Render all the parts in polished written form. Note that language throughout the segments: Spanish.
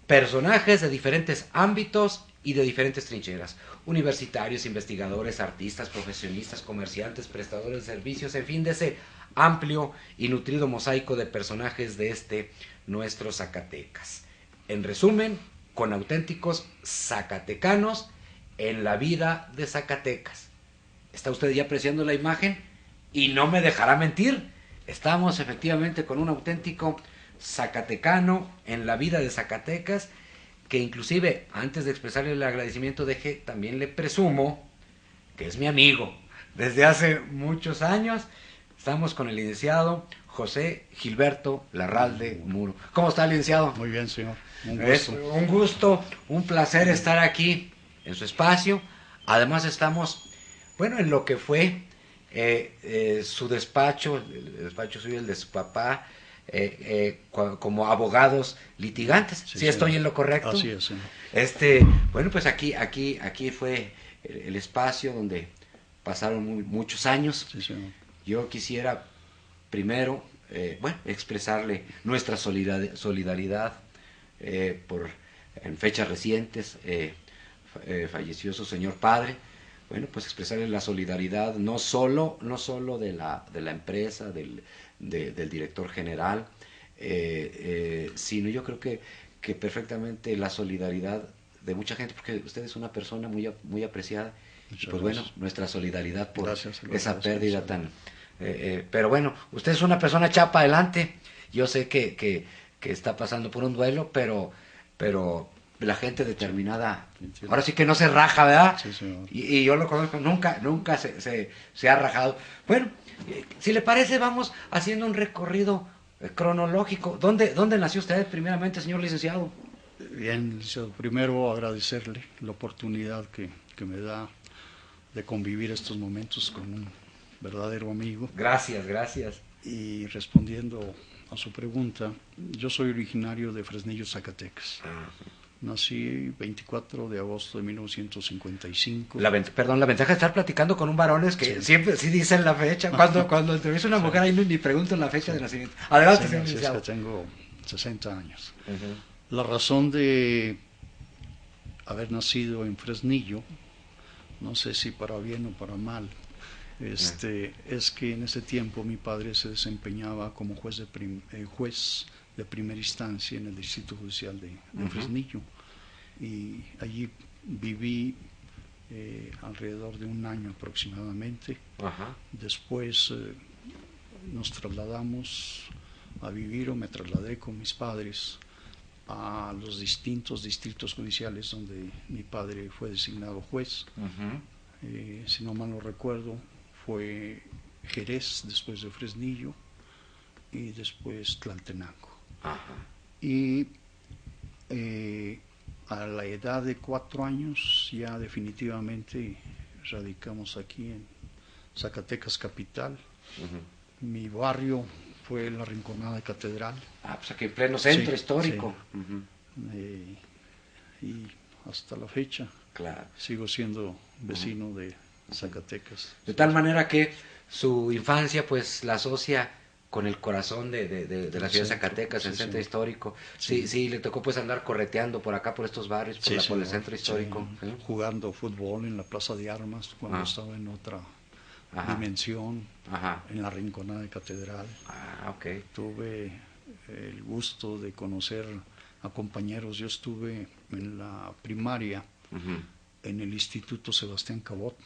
personajes de diferentes ámbitos y de diferentes trincheras, universitarios, investigadores, artistas, profesionistas, comerciantes, prestadores de servicios, en fin, de ese amplio y nutrido mosaico de personajes de nuestro Zacatecas. En resumen, con auténticos zacatecanos en la vida de Zacatecas. ¿Está usted ya apreciando la imagen? Y no me dejará mentir, estamos efectivamente con un auténtico zacatecano en la vida de Zacatecas, que inclusive antes de expresarle el agradecimiento también le presumo que es mi amigo desde hace muchos años. Estamos con el licenciado José Gilberto Larralde Muro. ¿Cómo está, licenciado? Muy bien, señor. Un gusto, un placer estar aquí en su espacio. Además estamos, bueno, en lo que fue su despacho, el despacho suyo, el de su papá, como abogados litigantes. ¿Sí estoy en lo correcto? Así es, señor. Bueno, pues aquí fue el espacio donde pasaron muchos años. Sí, señor. Yo quisiera primero, expresarle nuestra solidaridad por en fechas recientes falleció su señor padre. Bueno, pues expresarle la solidaridad no solo de la empresa, del director general, sino yo creo que perfectamente la solidaridad de mucha gente, porque usted es una persona muy apreciada. Muchas pues gracias. Bueno, nuestra solidaridad por esa pérdida tan... pero bueno, usted es una persona chapa adelante. Yo sé que está pasando por un duelo, pero la gente determinada, ahora sí que no se raja, ¿verdad? Sí, señor. Y yo lo conozco, nunca se ha rajado. Bueno, si le parece, vamos haciendo un recorrido cronológico. ¿Dónde nació usted primeramente, señor licenciado? Bien, licenciado, primero agradecerle la oportunidad que me da de convivir estos momentos con un verdadero amigo. Gracias. Y respondiendo a su pregunta, yo soy originario de Fresnillo, Zacatecas. Nací 24 de agosto de 1955. La ventaja de estar platicando con un varón es que siempre sí dicen la fecha. Cuando entrevisto a una mujer ahí ni pregunto la fecha de nacimiento. Adelante, señor licenciado. Es que tengo 60 años. La razón de haber nacido en Fresnillo, no sé si para bien o para mal, es que en ese tiempo mi padre se desempeñaba como juez de primera instancia en el Distrito Judicial de Fresnillo, y allí viví alrededor de un año aproximadamente. Después nos trasladamos a vivir, o me trasladé con mis padres a los distintos distritos judiciales donde mi padre fue designado juez. Si no mal no recuerdo, fue Jerez, después de Fresnillo, y después Tlaltenango. Y a la edad de 4 años ya definitivamente radicamos aquí en Zacatecas capital. Mi barrio fue la Rinconada de Catedral. Pues aquí en pleno centro histórico. Y hasta la fecha sigo siendo vecino de Zacatecas. De tal manera que su infancia pues la asocia con el corazón de la ciudad de Zacatecas, el centro histórico. Sí, le tocó pues andar correteando por acá, por estos barrios, por el centro histórico. Jugando fútbol en la Plaza de Armas cuando estaba en otra dimensión, en la Rinconada de Catedral. Tuve el gusto de conocer a compañeros. Yo estuve en la primaria en el Instituto Sebastián Cabot,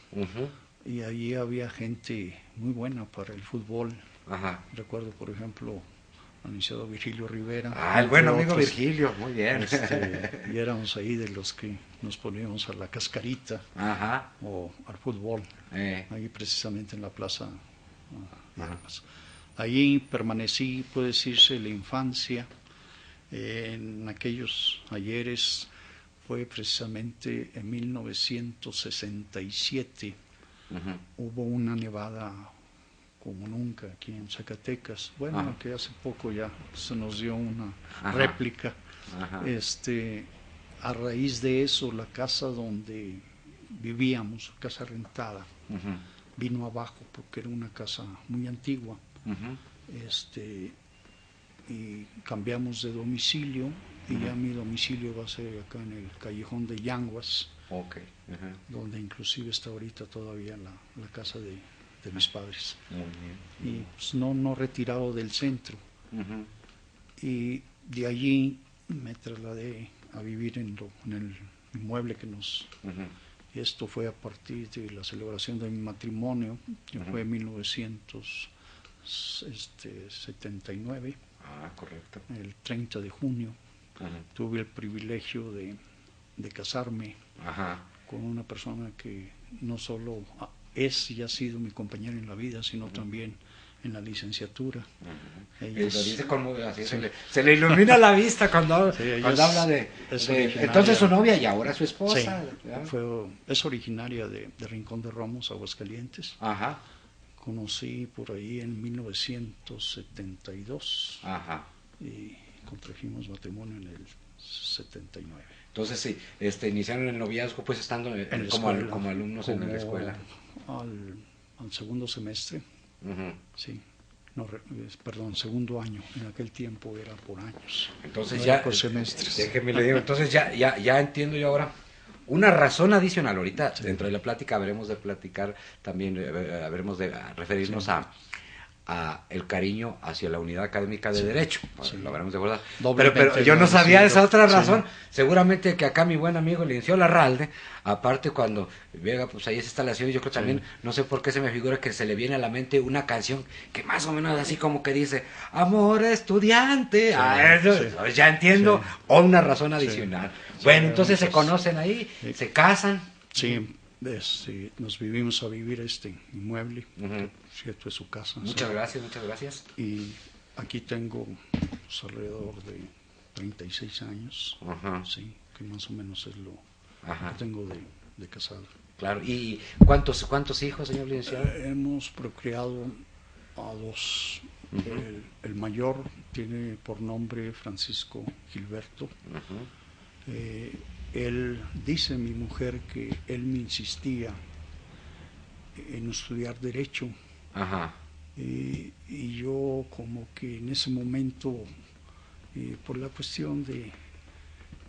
y allí había gente muy buena para el fútbol. Recuerdo, por ejemplo, al licenciado Virgilio Rivera. El buen amigo Virgilio, muy bien. Y éramos ahí de los que nos poníamos a la cascarita o al fútbol, ahí precisamente en la Plaza de Armas. Ahí permanecí, puede decirse, la infancia. En aquellos ayeres fue precisamente en 1967. Hubo una nevada como nunca aquí en Zacatecas. Bueno, que hace poco ya se nos dio una réplica. A raíz de eso, la casa donde vivíamos, casa rentada, vino abajo porque era una casa muy antigua. y cambiamos de domicilio, y ya mi domicilio va a ser acá en el callejón de Yanguas, Okay. donde inclusive está ahorita todavía la casa de mis padres. Muy bien. Y pues, no retirado del centro. Y de allí me trasladé a vivir en el inmueble que nos... Y esto fue a partir de la celebración de mi matrimonio, que fue en 1979. Ah, correcto. El 30 de junio. Tuve el privilegio de casarme con una persona que no solo es y ha sido mi compañera en la vida, sino también en la licenciatura. Lo dice así, sí. se le ilumina la vista cuando habla de entonces su novia y ahora su esposa. Sí, es originaria de Rincón de Romos, Aguascalientes. Conocí por ahí en 1972 y contrajimos matrimonio en el 79. Entonces sí, iniciaron el noviazgo pues estando como alumnos en la escuela. Al segundo semestre, sí, perdón, segundo año. En aquel tiempo era por años. Entonces no ya por semestres. Déjeme le digo, entonces ya entiendo yo ahora. Una razón adicional, ahorita dentro de la plática habremos de platicar también, habremos de referirnos a el cariño hacia la unidad académica de Derecho, lo habremos de abordar. Pero yo no sabía esa otra razón. Seguramente que acá mi buen amigo Liencio Larralde, aparte cuando llega pues ahí esa instalación, yo creo también, no sé por qué se me figura que se le viene a la mente una canción que más o menos así como que dice amor estudiante, ya entiendo, o una razón adicional. Bueno, entonces se conocen ahí, se casan. Sí, nos vivimos a vivir este inmueble, cierto, es su casa. Muchas gracias. Y aquí tengo pues, alrededor de 36 años, sí, que más o menos es lo que tengo de casado. Claro, ¿y cuántos hijos, señor licenciado? Hemos procreado a 2. El mayor tiene por nombre Francisco Gilberto. Él dice, mi mujer, que él me insistía en estudiar Derecho. Y yo como que en ese momento, por la cuestión de,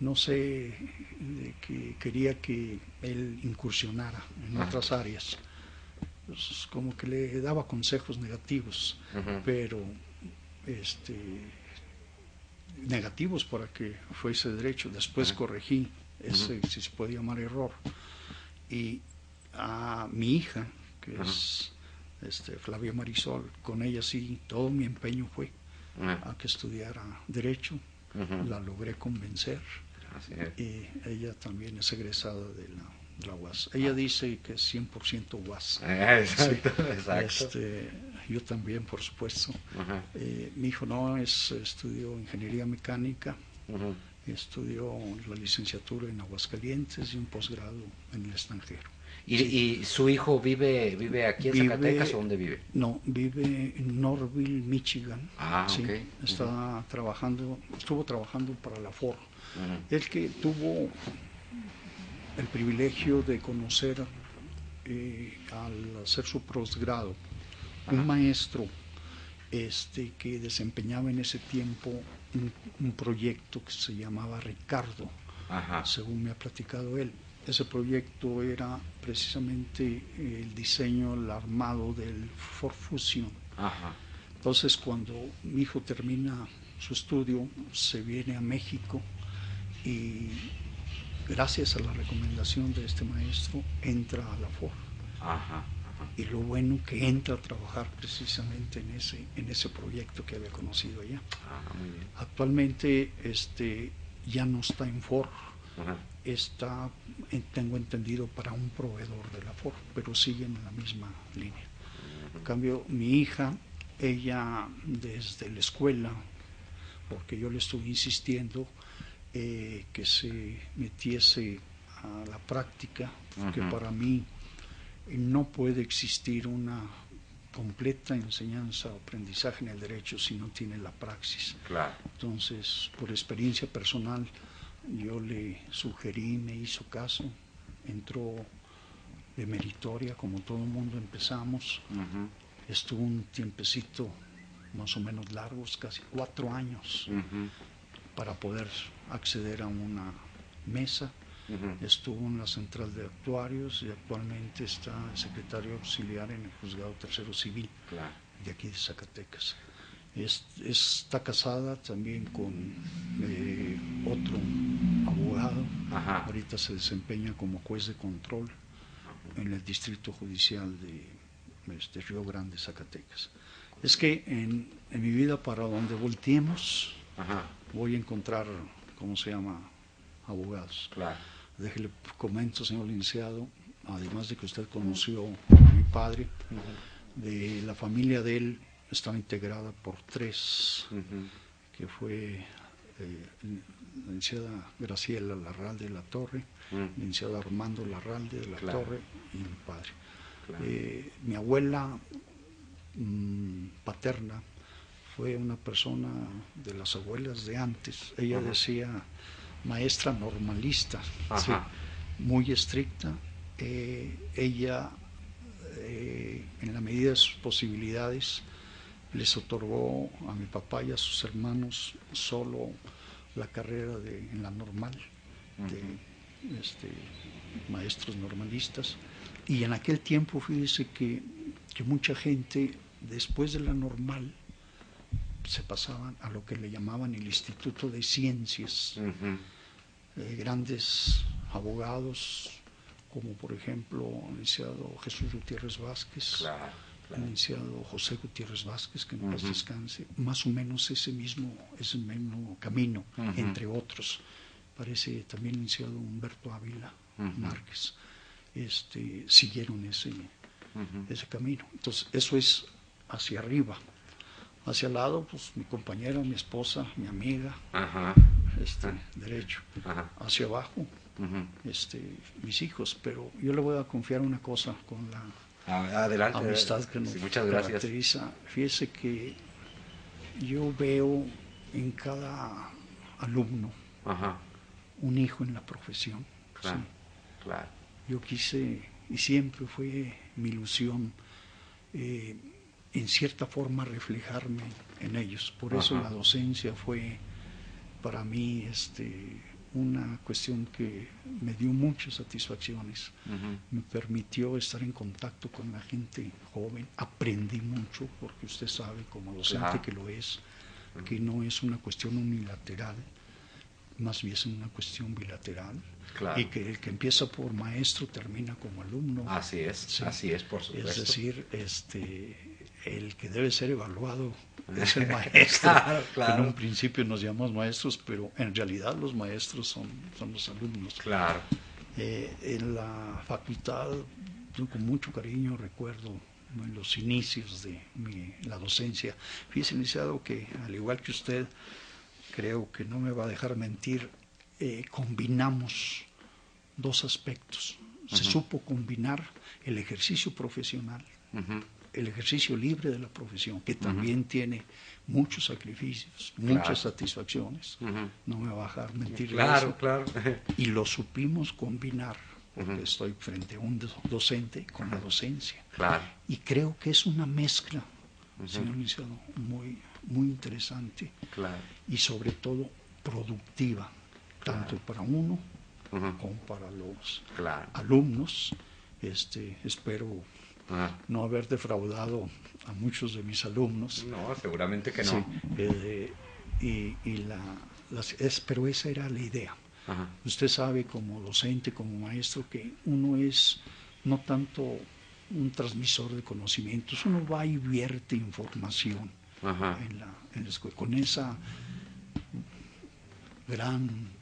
no sé, de que quería que él incursionara en otras áreas, pues como que le daba consejos negativos, pero negativos para que fuese derecho. Después corregí ese, si se puede llamar error, y a mi hija, que es Flavia Marisol, con ella sí, todo mi empeño fue a que estudiara Derecho. La logré convencer, y ella también es egresada de la UAS. Ella dice que es 100% UAS. Exacto. Yo también, por supuesto. Mi hijo estudió Ingeniería Mecánica, estudió la licenciatura en Aguascalientes y un posgrado en el extranjero. ¿Y su hijo vive aquí en Zacatecas o dónde vive? No, vive en Norville, Michigan. Okay. Estuvo trabajando para la Ford. El que tuvo el privilegio de conocer al hacer su posgrado un maestro que desempeñaba en ese tiempo un proyecto que se llamaba Ricardo, según me ha platicado él. Ese proyecto era precisamente el diseño, el armado del Ford Fusion. Entonces, cuando mi hijo termina su estudio, se viene a México y gracias a la recomendación de este maestro entra a la Ford. Y lo bueno que entra a trabajar precisamente en ese proyecto que había conocido allá. Muy bien. Actualmente ya no está en Ford. Está, tengo entendido, para un proveedor de la Ford, pero siguen en la misma línea. En cambio, mi hija, ella desde la escuela, porque yo le estuve insistiendo que se metiese a la práctica, porque para mí no puede existir una completa enseñanza o aprendizaje en el derecho si no tiene la praxis. Claro. Entonces, por experiencia personal, yo le sugerí, me hizo caso, entró de meritoria, como todo el mundo empezamos, estuvo un tiempecito más o menos largos, casi 4 años, para poder acceder a una mesa. Estuvo en la central de actuarios y actualmente está secretario auxiliar en el juzgado tercero civil de aquí de Zacatecas. Está casada también con otro abogado. Ahorita se desempeña como juez de control en el distrito judicial de Río Grande, Zacatecas. Es que en mi vida, para donde volteemos, voy a encontrar, ¿cómo se llama?, abogados. Déjele comento, señor licenciado, además de que usted conoció a mi padre, de la familia de él estaba integrada por 3, que fue la licenciada Graciela Larralde de la Torre, licenciado Armando Larralde de la Torre y mi padre. Mi abuela paterna fue una persona de las abuelas de antes. Ella decía maestra normalista, sí, muy estricta. Ella, en la medida de sus posibilidades, les otorgó a mi papá y a sus hermanos solo la carrera en la normal, de maestros normalistas. Y en aquel tiempo, fíjese que mucha gente, después de la normal, se pasaban a lo que le llamaban el Instituto de Ciencias. Grandes abogados, como por ejemplo el licenciado Jesús Gutiérrez Vázquez, el licenciado José Gutiérrez Vázquez, que en paz descanse, más o menos ese mismo camino, entre otros. Parece también el licenciado Humberto Ávila Márquez, siguieron ese camino. Entonces, eso es hacia arriba. Hacia el lado, pues mi compañera, mi esposa, mi amiga, derecho. Hacia abajo, mis hijos. Pero yo le voy a confiar una cosa con la amistad que nos caracteriza. Fíjese que yo veo en cada alumno un hijo en la profesión. Yo quise, y siempre fue mi ilusión, en cierta forma reflejarme en ellos. Por eso la docencia fue para mí una cuestión que me dio muchas satisfacciones. Me permitió estar en contacto con la gente joven. Aprendí mucho, porque usted sabe, como docente que lo es, que no es una cuestión unilateral, más bien es una cuestión bilateral. Y que el que empieza por maestro termina como alumno. Así es, sí. Así es, por supuesto. Es decir, el que debe ser evaluado es el maestro. En un principio nos llamamos maestros, pero en realidad los maestros son los alumnos. En la facultad, yo con mucho cariño recuerdo en los inicios de la docencia. Fíjese, licenciado, que al igual que usted, creo que no me va a dejar mentir, combinamos 2 aspectos. Se supo combinar el ejercicio profesional, el ejercicio libre de la profesión, que también tiene muchos sacrificios, muchas satisfacciones. No me va a dejar mentir. Y lo supimos combinar, porque estoy frente a un docente con la docencia. Y creo que es una mezcla, señor licenciado, muy, muy interesante y sobre todo productiva, tanto para uno como para los alumnos. Espero no haber defraudado a muchos de mis alumnos. No, seguramente que no. Sí, pero esa era la idea. Usted sabe, como docente, como maestro, que uno es no tanto un transmisor de conocimientos, uno va y vierte información en la escuela, con esa gran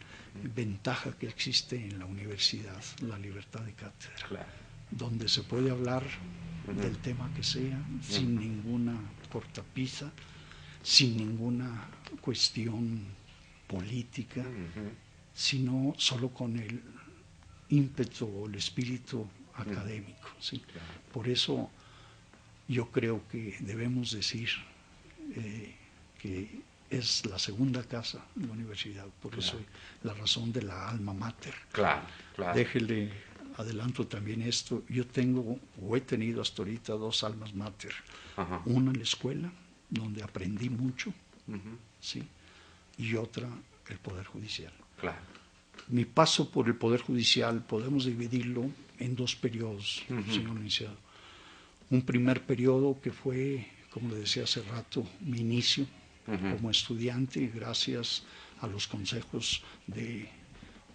ventaja que existe en la universidad, la libertad de cátedra, donde se puede hablar del tema que sea, sin ninguna cortapisa, sin ninguna cuestión política, sino solo con el ímpetu o el espíritu académico. ¿Sí? Por eso yo creo que debemos decir que es la segunda casa de la universidad, por eso la razón de la alma mater. Déjele, adelanto también esto, yo tengo o he tenido hasta ahorita 2 almas mater, una en la escuela donde aprendí mucho, Ujú. ¿sí? Y otra, el Poder Judicial. Claro. Mi paso por el Poder Judicial podemos dividirlo en dos periodos, Ujú. señor licenciado. Un primer periodo que fue, como le decía hace rato, mi inicio como estudiante, gracias a los consejos de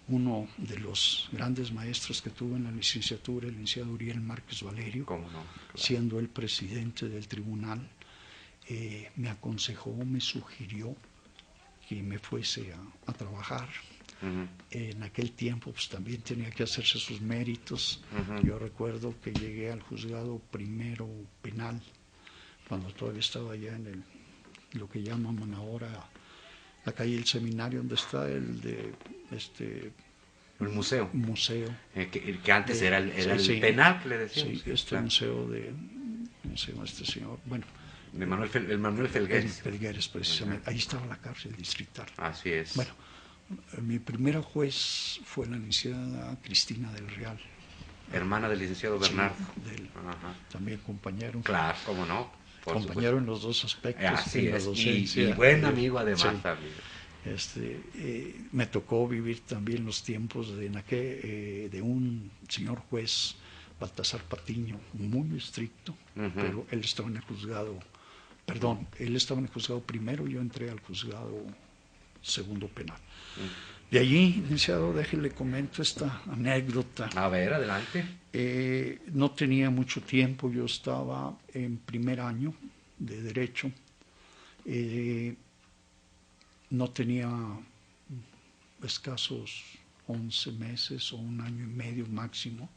uno de los grandes maestros que tuve en la licenciatura, el licenciado Uriel Márquez Valerio, ¿Cómo no? Claro. siendo el presidente del tribunal, me aconsejó, me sugirió que me fuese a trabajar. En aquel tiempo pues también tenía que hacerse sus méritos. Yo recuerdo que llegué al juzgado primero penal, cuando todavía estaba allá en lo que llaman ahora la calle del Seminario, donde está el museo. museo. Que antes era el penal que le decíamos. Sí, claro. Museo de, ¿cómo se llama este señor? Bueno, de Manuel Felgueres. Felgueres, precisamente. Ahí estaba la cárcel distrital. Así es. Bueno, mi primera juez fue la licenciada Cristina del Real. Hermana del licenciado Bernardo. Sí, también compañero. Claro, cómo no. Compañero en los dos aspectos. Así en la es. docencia, Y buen amigo además sí. también. Me tocó vivir también los tiempos de un señor juez, Baltasar Patiño, muy estricto, pero él estaba en el juzgado, él estaba en el juzgado primero, yo entré al juzgado segundo penal. De allí, licenciado, déjele comento esta anécdota. A ver, adelante. No tenía mucho tiempo, yo estaba en primer año de Derecho. No tenía escasos 11 meses o un año y medio máximo,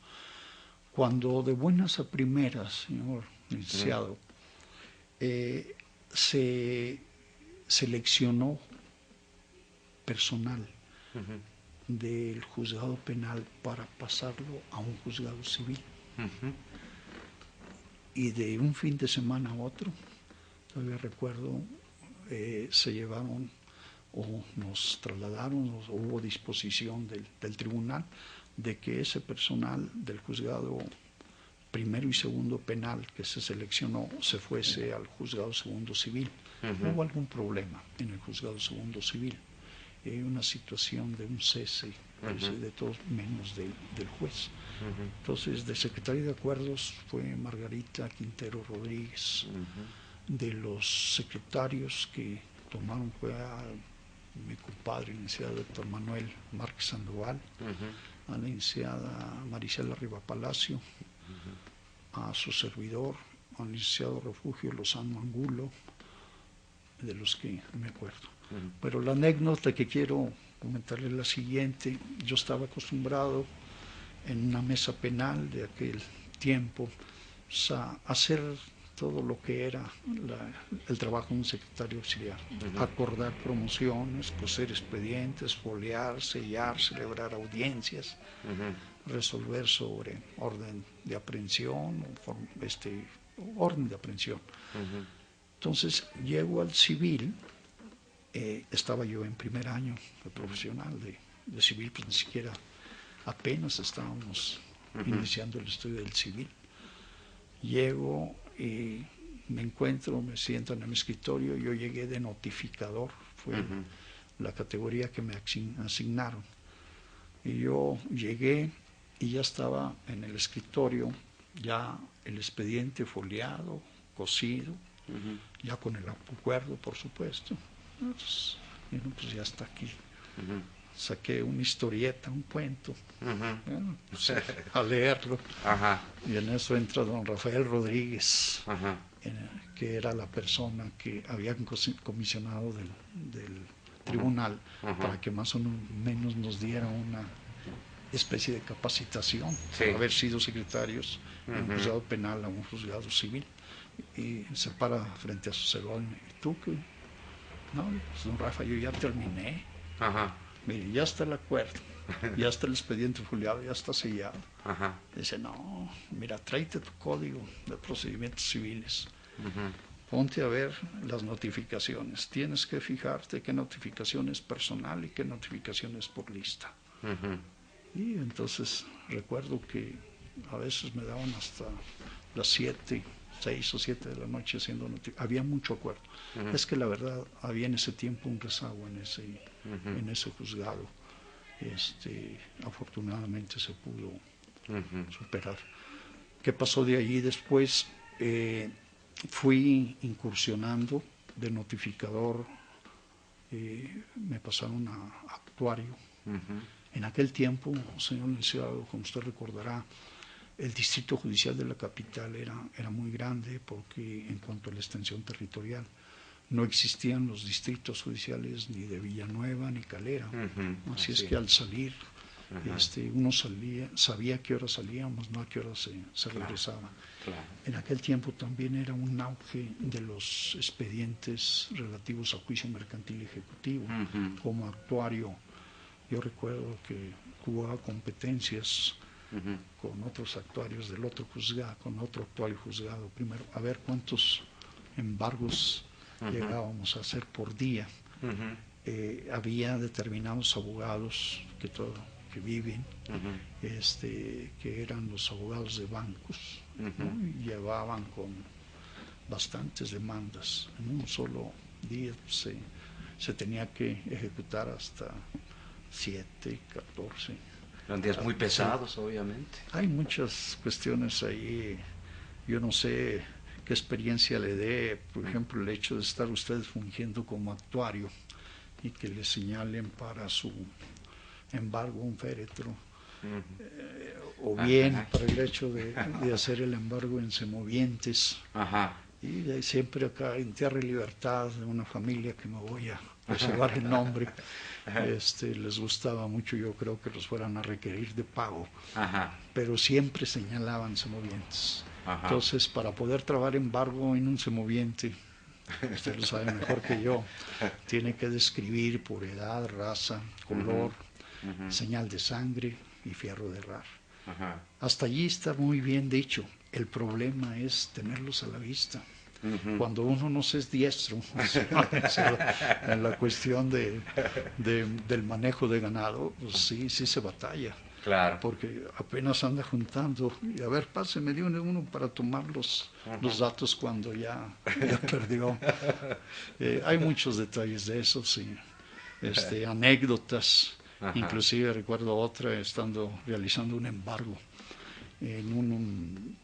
cuando de buenas a primeras, señor licenciado, se seleccionó personal del juzgado penal para pasarlo a un juzgado civil. Y de un fin de semana a otro, todavía recuerdo, se llevaron o nos trasladaron, o hubo disposición del tribunal de que ese personal del juzgado primero y segundo penal que se seleccionó se fuese al juzgado segundo civil. Hubo algún problema en el juzgado segundo civil, una situación de un cese, de todos menos del juez. Entonces, de secretaria de acuerdos fue Margarita Quintero Rodríguez. De los secretarios que tomaron fue a mi compadre, licenciado doctor Manuel Márquez Sandoval, a la licenciada Marisela Riva Palacio, a su servidor, al licenciado Refugio Lozano Angulo, de los que me acuerdo. Pero la anécdota que quiero comentarle es la siguiente. Yo estaba acostumbrado en una mesa penal de aquel tiempo a hacer todo lo que era el trabajo de un secretario auxiliar, acordar promociones, coser expedientes, foliar, sellar, celebrar audiencias, resolver sobre orden de aprehensión, orden de aprehensión. Entonces llego al civil, estaba yo en primer año de profesional de civil, pues ni siquiera apenas estábamos iniciando el estudio del civil. Llego y me encuentro, me siento en el escritorio, yo llegué de notificador, fue la categoría que me asignaron. Y yo llegué y ya estaba en el escritorio, ya el expediente foliado, cosido, ya con el acuerdo, por supuesto. Entonces, bueno, pues ya está aquí. Saqué una historieta, un cuento, bueno, pues, a leerlo. Y en eso entra don Rafael Rodríguez, que era la persona que había comisionado del tribunal para que más o menos nos diera una especie de capacitación por haber sido secretarios de un juzgado penal a un juzgado civil. Y se para frente a su salón. ¿Y tú qué? No, pues don Rafa, yo ya terminé. Mire, ya está el acuerdo, ya está el expediente foliado, ya está sellado. Dice, no, mira, tráete tu código de procedimientos civiles. Ponte a ver las notificaciones. Tienes que fijarte qué notificación es personal y qué notificación es por lista. Y entonces recuerdo que a veces me daban hasta las 7 6 o 7 de la noche haciendo noticias. Había mucho acuerdo. Es que la verdad había en ese tiempo un rezago en ese juzgado. Afortunadamente se pudo superar. ¿Qué pasó de allí después? Fui incursionando de notificador, me pasaron a actuario. En aquel tiempo, señor licenciado, como usted recordará, el distrito judicial de la capital era muy grande porque en cuanto a la extensión territorial no existían los distritos judiciales ni de Villanueva ni Calera. Así es que al salir, uno sabía a qué hora salíamos, no a qué hora se regresaba. Claro. En aquel tiempo también era un auge de los expedientes relativos a juicio mercantil ejecutivo. Como actuario, yo recuerdo que jugaba competencias con otros actuarios del otro juzgado, con otro actuario juzgado, primero a ver cuántos embargos llegábamos a hacer por día. Había determinados abogados que viven, que eran los abogados de bancos, ¿no? Y llevaban con bastantes demandas. En un solo día se tenía que ejecutar hasta 7, 14. Eran días muy pesados, obviamente. Hay muchas cuestiones ahí. Yo no sé qué experiencia le dé, por ejemplo, el hecho de estar ustedes fungiendo como actuario y que le señalen para su embargo un féretro, o bien para el hecho de hacer el embargo en semovientes. Y de ahí siempre acá en Tierra y Libertad, de una familia que me voy a reservar el nombre, les gustaba mucho, yo creo que los fueran a requerir de pago, pero siempre señalaban semovientes. Entonces, para poder trabar embargo en un semoviente, usted lo sabe mejor que yo, tiene que describir por edad, raza, color, señal de sangre y fierro de herrar. Hasta allí está muy bien dicho. El problema es tenerlos a la vista. Cuando uno no se es diestro en la cuestión del manejo de ganado, pues sí se batalla. Claro. Porque apenas anda juntando y a ver, páseme de uno para tomar los datos cuando ya perdió. Hay muchos detalles de eso, sí. Anécdotas. Inclusive recuerdo otra realizando un embargo en un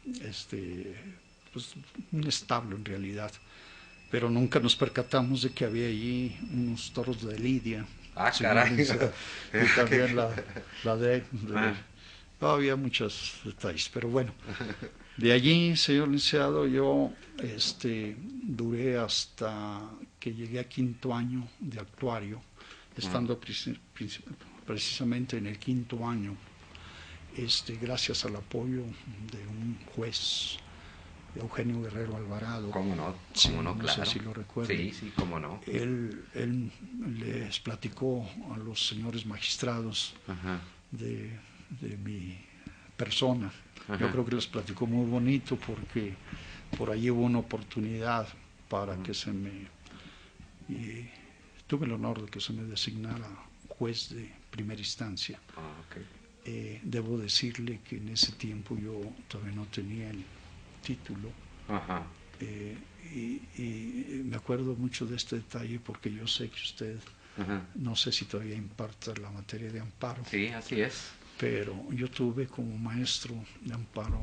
establo en realidad, pero nunca nos percatamos de que había allí unos toros de lidia. Caray. Y también había muchos detalles, pero bueno, de allí, señor licenciado, yo duré hasta que llegué a 5º año de actuario, estando precisamente en el 5º año, gracias al apoyo de un juez, Eugenio Guerrero Alvarado. ¿Cómo no? Sí, ¿Cómo no? No claro. sé si lo recuerdo. Sí, cómo no. Él les platicó a los señores magistrados de mi persona. Yo creo que les platicó muy bonito porque por allí hubo una oportunidad para que tuve el honor de que se me designara juez de primera instancia. Debo decirle que en ese tiempo yo todavía no tenía el título. Y me acuerdo mucho de este detalle porque yo sé que usted, no sé si todavía imparta la materia de amparo. Sí, así es. Pero yo tuve como maestro de amparo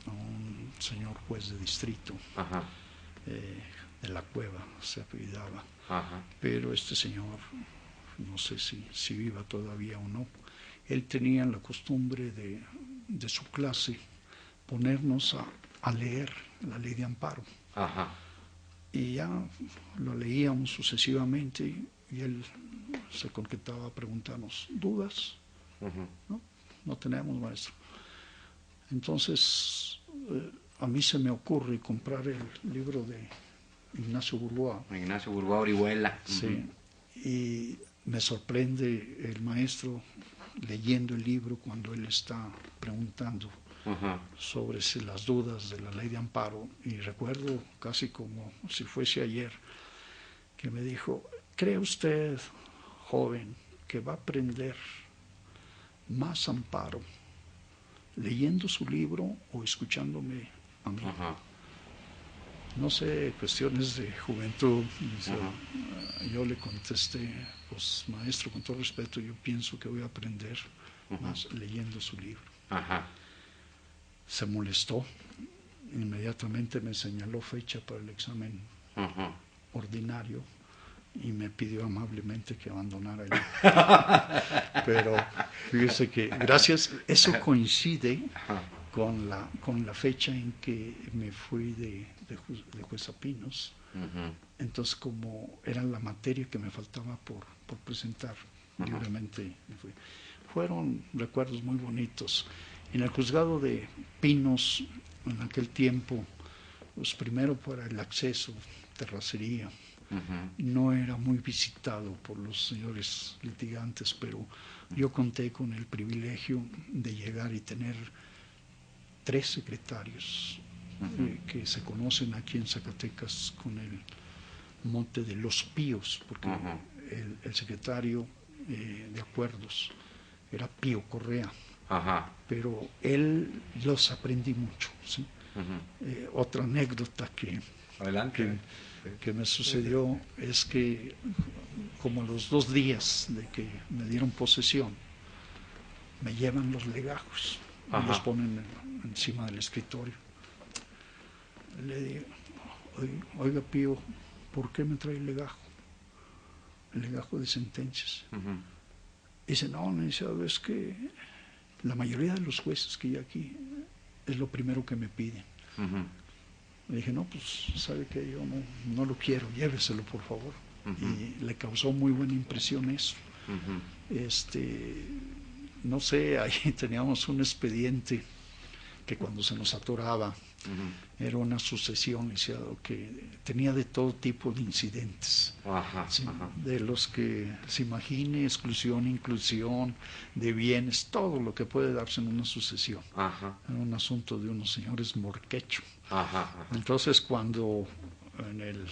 a un señor juez de distrito, de la Cueva se apellidaba. Pero este señor, no sé si viva todavía o no, él tenía la costumbre de su clase ponernos a leer la ley de amparo. Y ya lo leíamos sucesivamente y él se concretaba a preguntarnos, ¿dudas? No tenemos, maestro. Entonces, a mí se me ocurre comprar el libro de Ignacio Burboa. Ignacio Burboa Orihuela. Sí, y me sorprende el maestro leyendo el libro cuando él está preguntando sobre las dudas de la ley de amparo, y recuerdo casi como si fuese ayer que me dijo, ¿cree usted, joven, que va a aprender más amparo leyendo su libro o escuchándome a mí? No sé, cuestiones de juventud. Yo le contesté, pues maestro, con todo respeto, yo pienso que voy a aprender más leyendo su libro. Se molestó, inmediatamente me señaló fecha para el examen ordinario y me pidió amablemente que abandonara el libro. Pero fíjese que, gracias, eso coincide con la fecha en que me fui de Juez a Pinos. Entonces, como era la materia que me faltaba por presentar, libremente me fui. Fueron recuerdos muy bonitos. En el juzgado de Pinos, en aquel tiempo, pues primero para el acceso, terracería, no era muy visitado por los señores litigantes, pero yo conté con el privilegio de llegar y tener 3 secretarios que se conocen aquí en Zacatecas con el mote de los Píos, porque el secretario de acuerdos era Pío Correa, pero él los aprendí mucho, ¿sí? Otra anécdota que me sucedió es que como a los 2 días de que me dieron posesión, me llevan los legajos y los ponen encima del escritorio. Le digo, oiga Pío, ¿por qué me trae el legajo? El legajo de sentencias. Dice, no, licenciado, es que la mayoría de los jueces que hay aquí es lo primero que me piden. Le dije, no, pues sabe que yo no lo quiero, lléveselo por favor. Y le causó muy buena impresión eso. No sé, ahí teníamos un expediente que cuando se nos atoraba era una sucesión, licenciado, que tenía de todo tipo de incidentes, ¿sí? De los que se imagine, exclusión, inclusión, de bienes, todo lo que puede darse en una sucesión. Era un asunto de unos señores Morquecho. Entonces, cuando en el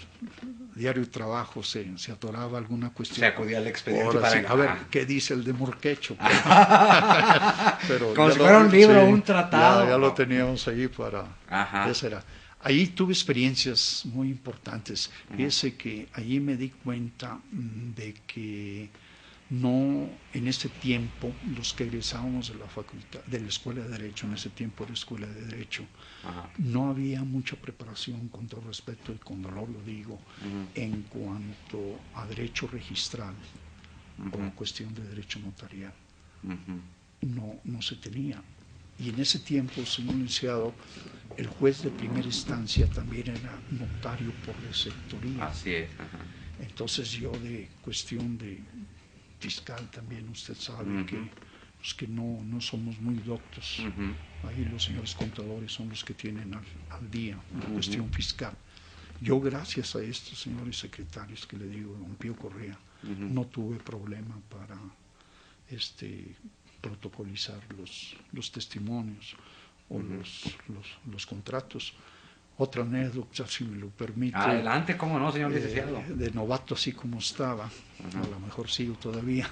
diario Trabajo se atoraba alguna cuestión, se acudía al expediente para sí, a ver, ¿qué dice el de Morquecho? Pero como si fuera un libro, un tratado. Ya lo teníamos ahí para... Esa era. Ahí tuve experiencias muy importantes. Fíjese que allí me di cuenta de que no, en ese tiempo, los que egresábamos de la facultad, de la Escuela de Derecho, en ese tiempo era Escuela de Derecho, no había mucha preparación, con todo respeto y con dolor lo digo, en cuanto a derecho registral o cuestión de derecho notarial. No se tenía. Y en ese tiempo, señor licenciado, el juez de primera instancia también era notario por receptoría. Así es. Entonces yo de cuestión de fiscal también, usted sabe que no somos muy doctos. Ahí los señores contadores son los que tienen al día la cuestión fiscal. Yo, gracias a estos señores secretarios que le digo, don Pío Correa, no tuve problema para protocolizar los testimonios o los contratos. Otra anécdota, si me lo permite. Adelante, cómo no, señor licenciado. De novato, así como estaba, a lo mejor sigo todavía,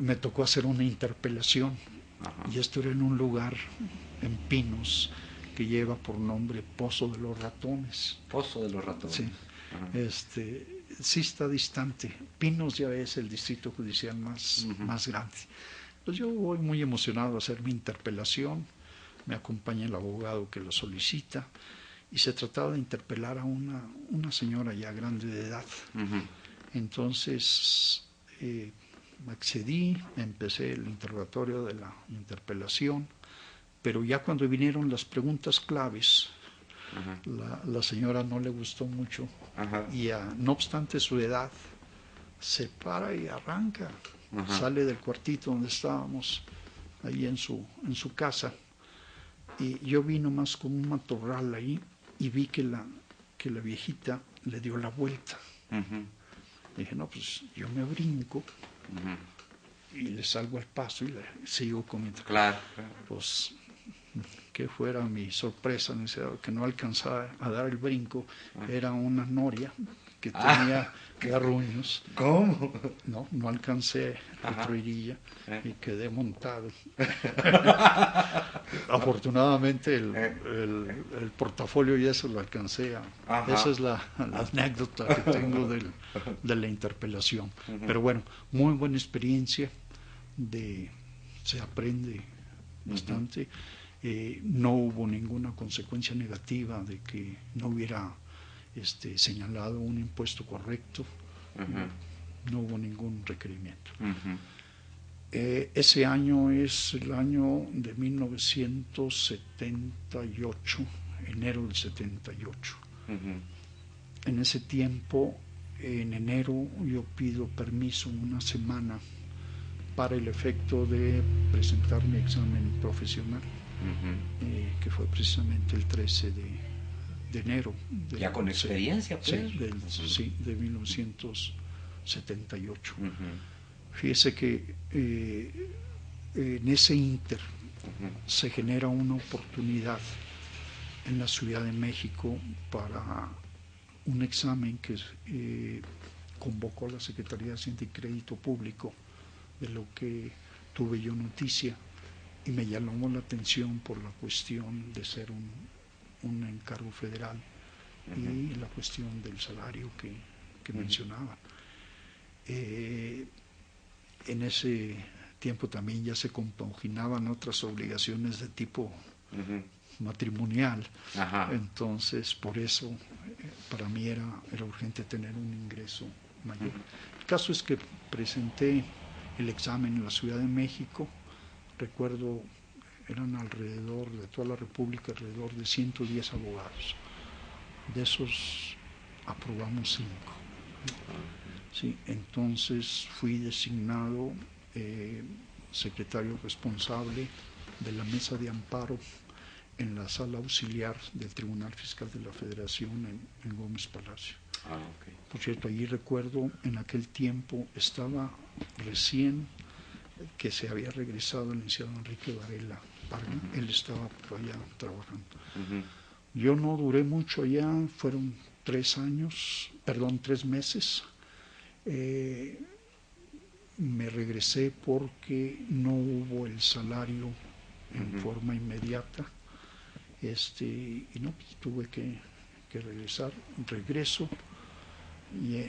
me tocó hacer una interpelación, y esto era en un lugar en Pinos que lleva por nombre Pozo de los Ratones. Pozo de los Ratones. Sí. Sí está distante. Pinos ya es el distrito judicial más grande. Entonces yo voy muy emocionado a hacer mi interpelación. Me acompaña el abogado que lo solicita, y se trataba de interpelar a una señora ya grande de edad. Entonces accedí, empecé el interrogatorio de la interpelación, pero ya cuando vinieron las preguntas claves, la señora no le gustó mucho, y no obstante su edad, se para y arranca, sale del cuartito donde estábamos, ahí en su casa. Y yo vi nomás como un matorral ahí y vi que la viejita le dio la vuelta. Dije, no, pues yo me brinco y le salgo al paso y le sigo comiendo. Claro. Pues, que fuera mi sorpresa, que no alcanzaba a dar el brinco, era una noria que tenía garruños. ¿Cómo? No alcancé Ajá. Troirilla y quedé montado. Afortunadamente el portafolio y eso lo alcancé. Ajá. Esa es la anécdota que tengo de la interpelación. Pero bueno, muy buena experiencia, se aprende bastante. No hubo ninguna consecuencia negativa de que no hubiera señalado un impuesto correcto. No hubo ningún requerimiento. Ese año es el año de 1978, enero del 78. En ese tiempo, en enero, yo pido permiso una semana para el efecto de presentar mi examen profesional, que fue precisamente el 13 de enero. Ya con experiencia, pues. Sí, de 1978. Fíjese que en ese inter se genera una oportunidad en la Ciudad de México para un examen que convocó la Secretaría de Hacienda y Crédito Público, de lo que tuve yo noticia, y me llamó la atención por la cuestión de ser un encargo federal y la cuestión del salario que mencionaba. En ese tiempo también ya se compaginaban otras obligaciones de tipo matrimonial. Entonces, por eso para mí era urgente tener un ingreso mayor. El caso es que presenté el examen en la Ciudad de México. Recuerdo, eran alrededor de toda la República, alrededor de 110 abogados. De esos aprobamos 5. Sí, entonces fui designado secretario responsable de la mesa de amparo en la sala auxiliar del Tribunal Fiscal de la Federación en Gómez Palacio. Por cierto, allí recuerdo, en aquel tiempo estaba recién que se había regresado el licenciado Enrique Varela Parga. Él estaba por allá trabajando. Yo no duré mucho allá, fueron 3 meses. Me regresé porque no hubo el salario en forma inmediata, y no, pues, tuve que regresar. Regreso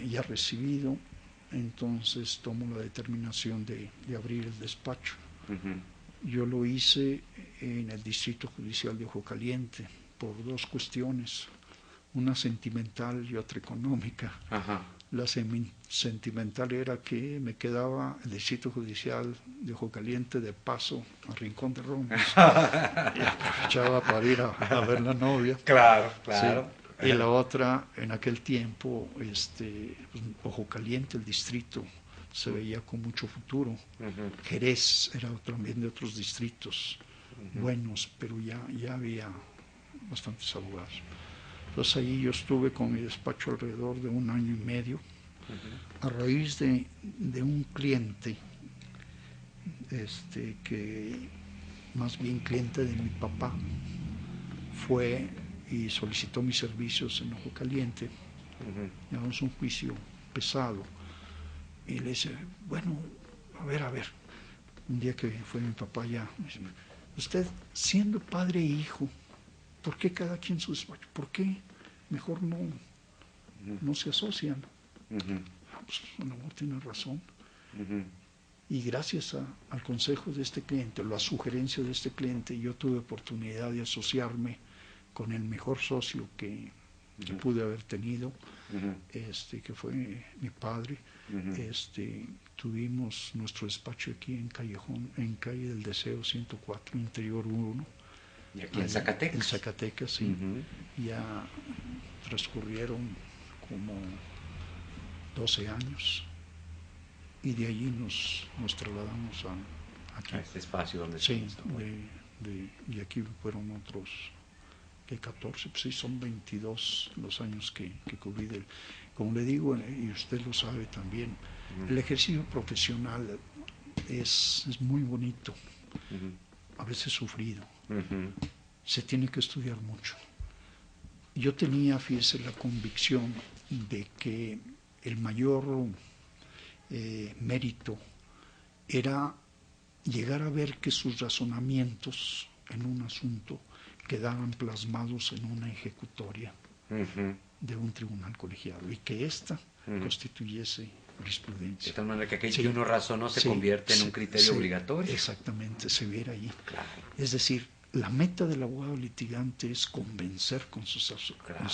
ya recibido, entonces tomo la determinación de abrir el despacho. Yo lo hice en el Distrito Judicial de Ojo Caliente por 2 cuestiones, una sentimental y otra económica. La sentimental era que me quedaba el Distrito Judicial de Ojo Caliente de paso a Rincón de Romos y aprovechaba para ir a ver la novia. Claro. Sí. Y la otra, en aquel tiempo, Ojo Caliente, el distrito, se veía con mucho futuro. Jerez era también de otros distritos buenos, pero ya había bastantes abogados. Entonces ahí yo estuve con mi despacho alrededor de 1 año y medio, a raíz de un cliente, que más bien cliente de mi papá, fue y solicitó mis servicios en Ojo Caliente. Llevamos un juicio pesado y le dice, bueno, a ver, un día que fue mi papá ya, me dice, usted siendo padre e hijo, ¿por qué cada quien su despacho? ¿Por qué mejor no se asocian? Pues a lo mejor tiene razón. Y gracias al consejo de este cliente, la sugerencia de este cliente, yo tuve oportunidad de asociarme con el mejor socio que pude haber tenido, que fue mi padre. Tuvimos nuestro despacho aquí en Calle del Deseo 104, Interior 1. ¿Y aquí en Zacatecas? En Zacatecas, sí. Ya transcurrieron como 12 años y de allí nos trasladamos aquí. A este espacio donde sí, de aquí fueron otros que 14, pues sí, son 22 los años que cubrí. Como le digo, y usted lo sabe también, el ejercicio profesional es muy bonito, a veces sufrido, se tiene que estudiar mucho. Yo tenía, fíjese, la convicción de que el mayor mérito era llegar a ver que sus razonamientos en un asunto quedaban plasmados en una ejecutoria de un tribunal colegiado y que ésta constituyese jurisprudencia. De tal manera que aquello que uno razonó se convierte en un criterio obligatorio. Exactamente, se viera allí. Claro. Es decir, la meta del abogado litigante es convencer con sus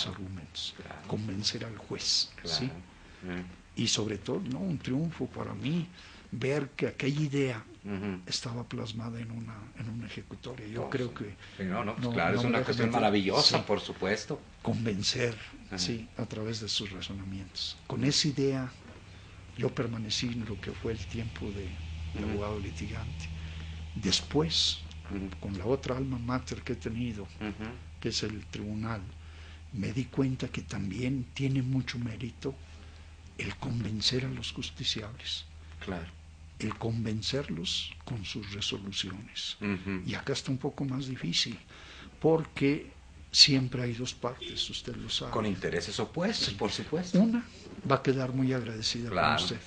argumentos, convencer al juez. ¿Sí? Y sobre todo, ¿no? Un triunfo para mí, ver que aquella idea estaba plasmada en una ejecutoria. Yo creo que... claro, es una cuestión maravillosa, por supuesto. Convencer, sí, a través de sus razonamientos. Con esa idea yo permanecí en lo que fue el tiempo de abogado litigante. Después, con la otra alma mater que he tenido, que es el tribunal, me di cuenta que también tiene mucho mérito el convencer a los justiciables. Claro. El convencerlos con sus resoluciones. Y acá está un poco más difícil, porque siempre hay dos partes, usted lo sabe. Con intereses opuestos, por supuesto. Una va a quedar muy agradecida con usted.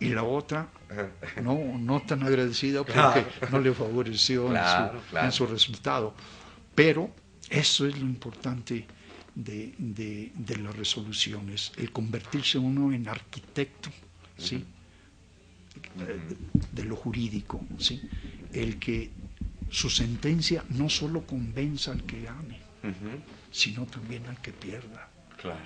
Y la otra, no tan agradecida porque no le favoreció en su resultado. Pero eso es lo importante de las resoluciones, el convertirse uno en arquitecto, ¿sí? De lo jurídico, ¿sí? El que su sentencia no solo convenza al que gane, sino también al que pierda. Claro.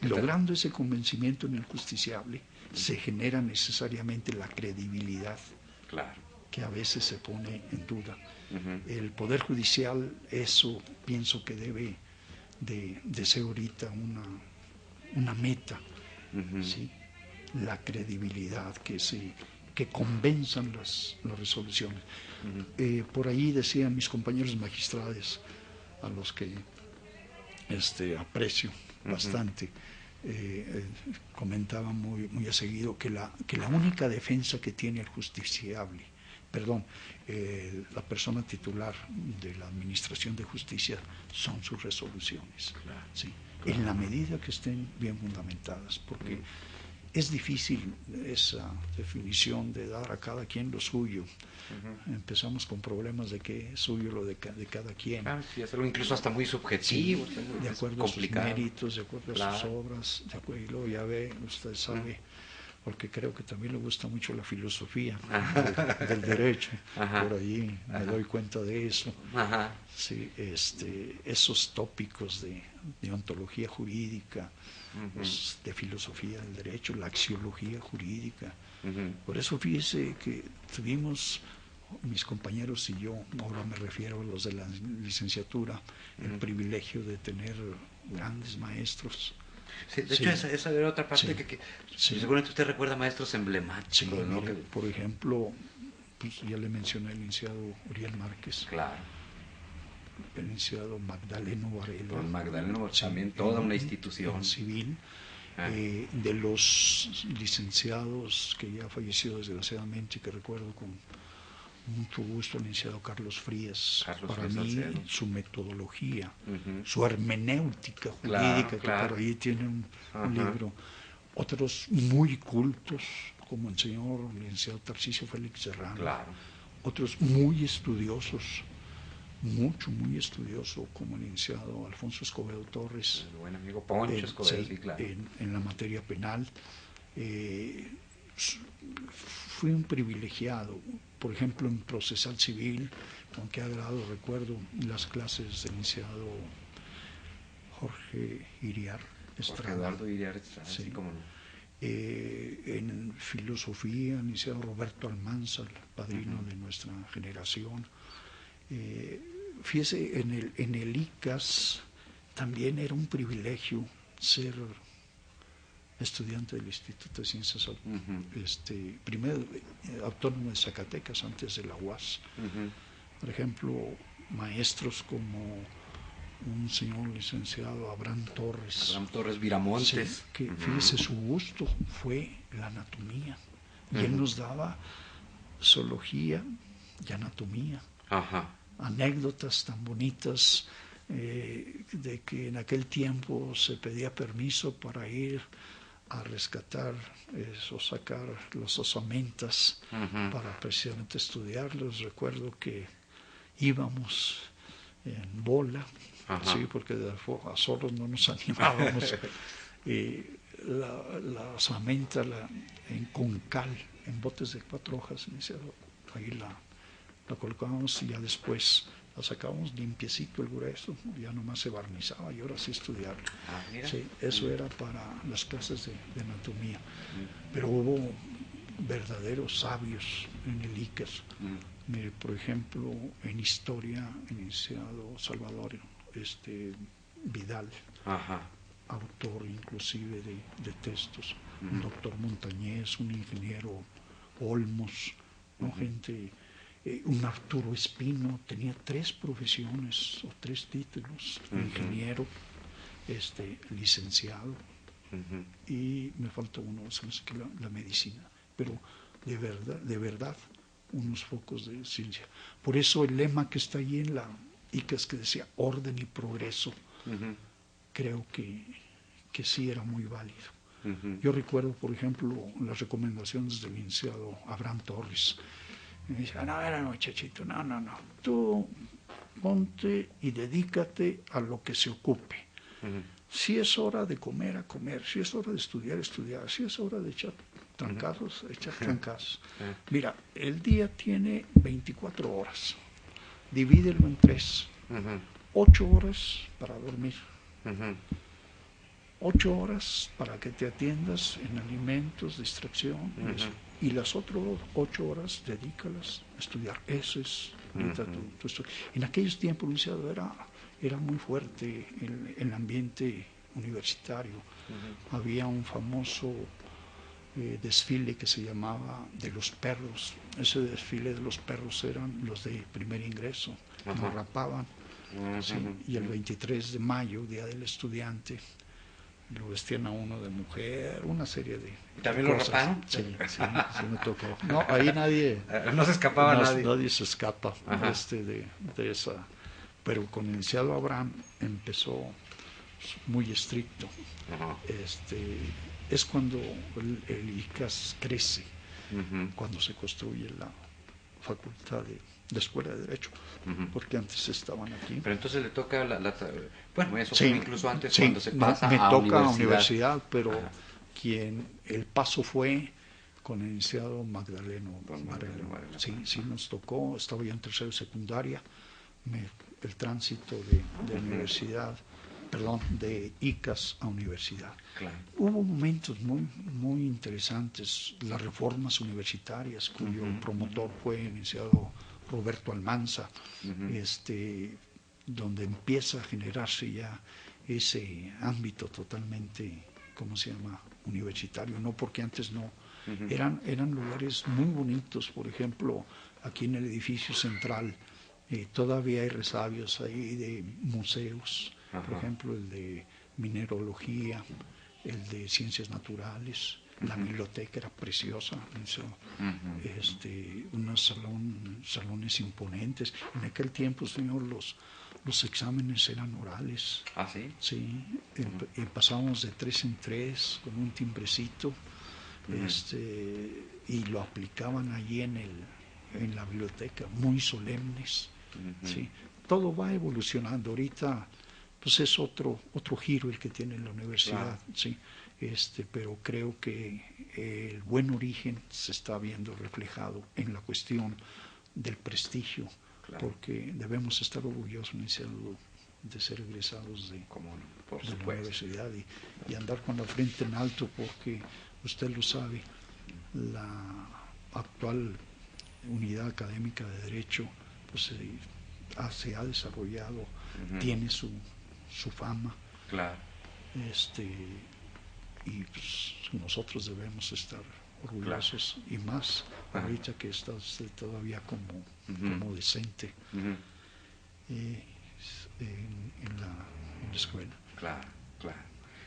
Logrando ese convencimiento en el justiciable, se genera necesariamente la credibilidad, que a veces se pone en duda. El Poder Judicial, eso pienso que debe de ser ahorita una meta, ¿sí? La credibilidad, que convenzan las resoluciones. Por ahí decían mis compañeros magistrados, a los que aprecio bastante, comentaban muy a seguido que la única defensa que tiene el justiciable, la persona titular de la Administración de Justicia, son sus resoluciones, ¿sí? En la medida que estén bien fundamentadas, porque es difícil esa definición de dar a cada quien lo suyo. Empezamos con problemas de qué es suyo lo de cada quien. Sí, hacerlo incluso hasta muy subjetivo. Sí, de acuerdo a sus méritos, de acuerdo a sus obras, y luego ya ve, usted sabe, porque creo que también le gusta mucho la filosofía del derecho. Por ahí me doy cuenta de eso. Sí, esos tópicos de ontología jurídica, de filosofía del derecho, la axiología jurídica. Por eso fíjese que tuvimos, mis compañeros y yo, ahora me refiero a los de la licenciatura, el privilegio de tener grandes maestros. Sí, de hecho, esa era otra parte que seguramente usted recuerda maestros emblemáticos. Sí, ¿no? Por ejemplo, pues ya le mencioné al licenciado Uriel Márquez. Claro. El licenciado Magdaleno Varela. Don Magdaleno, también toda una institución. En civil. De los licenciados que ya falleció desgraciadamente, que recuerdo con mucho gusto, el licenciado Carlos Frías. Para mí, su metodología, su hermenéutica jurídica, que por ahí tiene un libro. Otros muy cultos, como el señor licenciado Tarcisio Félix Serrano. Otros muy estudiosos, muy estudioso, como el licenciado Alfonso Escobedo Torres. El buen amigo Poncho Escobedo, sí, claro. En la materia penal. Fui un privilegiado, por ejemplo, en procesal civil, con qué agrado recuerdo las clases del licenciado Jorge Iriar Estrada. Eduardo Iriar Estrada, sí, cómo no. En filosofía, el licenciado Roberto Almanza, el padrino de nuestra generación. Fíjese, en el ICAS también era un privilegio ser estudiante del Instituto de Ciencias primero autónomo de Zacatecas, antes de la UAS. Por ejemplo, maestros como un señor licenciado Abraham Torres Viramontes, que fíjese, su gusto fue la anatomía, y él nos daba zoología y anatomía, anécdotas tan bonitas de que en aquel tiempo se pedía permiso para ir a rescatar o sacar las osamentas para precisamente estudiarlos. Recuerdo que íbamos en bola, sí, porque a solos no nos animábamos. La osamenta con cal, en botes de 4 hojas, ahí la colocábamos y ya después la sacábamos limpiecito el grueso, ya nomás se barnizaba y ahora sí estudiarlo. Sí, eso era para las clases de anatomía. Pero hubo verdaderos sabios en el ICAS. Por ejemplo, en historia, iniciado Salvador Vidal, autor inclusive de textos, un doctor Montañez, un ingeniero Olmos, ¿no? Gente, un Arturo Espino, tenía 3 profesiones o 3 títulos, ingeniero, licenciado, y me falta uno, la medicina, pero de verdad, unos focos de ciencia. Por eso el lema que está ahí en la ICAS, que decía orden y progreso, creo que sí era muy válido. Yo recuerdo, por ejemplo, las recomendaciones del licenciado Abraham Torres. Me decía, no, muchachito, no, tú ponte y dedícate a lo que se ocupe. Si es hora de comer, a comer. Si es hora de estudiar, estudiar. Si es hora de echar trancazos, echar trancazos. Mira, el día tiene 24 horas. Divídelo en 3. 8 horas para dormir. 8 horas para que te atiendas en alimentos, distracción, y las otras 8 horas dedícalas a estudiar. Eso es tu estudio. En aquellos tiempos, licenciado, era muy fuerte el ambiente universitario. Había un famoso desfile que se llamaba de los perros. Ese desfile de los perros eran los de primer ingreso, nos rapaban. Sí, y el 23 de mayo, Día del Estudiante, lo vestían a uno de mujer, una serie de ¿También cosas. Lo raparon? Sí me tocó. No, ahí nadie... no se escapaba nadie. Nadie se escapa de esa... Pero con el licenciado Abraham empezó muy estricto. Es cuando el ICAS crece, cuando se construye la facultad de Escuela de Derecho, porque antes estaban aquí. Pero entonces le toca bueno, eso fue incluso antes cuando se pasa me a toca universidad, pero el paso fue con el licenciado Magdaleno Varela. Sí, nos tocó, estaba yo en tercero de secundaria, el tránsito de universidad, de ICAS a universidad. Claro. Hubo momentos muy interesantes, las reformas universitarias, cuyo promotor fue el licenciado Roberto Almanza, donde empieza a generarse ya ese ámbito totalmente, universitario, no porque antes no, eran lugares muy bonitos. Por ejemplo, aquí en el edificio central todavía hay resabios ahí de museos, por ejemplo el de mineralogía, el de ciencias naturales. La biblioteca era preciosa, unos salones imponentes. En aquel tiempo, señor, los exámenes eran orales. ¿Ah, sí? Sí, pasábamos de 3 en 3 con un timbrecito, y lo aplicaban allí en la biblioteca, muy solemnes. Sí, todo va evolucionando. Ahorita, pues es otro giro el que tiene la universidad, sí. Pero creo que el buen origen se está viendo reflejado en la cuestión del prestigio, porque debemos estar orgullosos de ser egresados de la universidad y andar con la frente en alto, porque usted lo sabe, la actual unidad académica de Derecho pues se ha desarrollado, tiene su fama. Claro. Y pues, nosotros debemos estar orgullosos, y más ahorita que está usted todavía como decente en la escuela. Claro.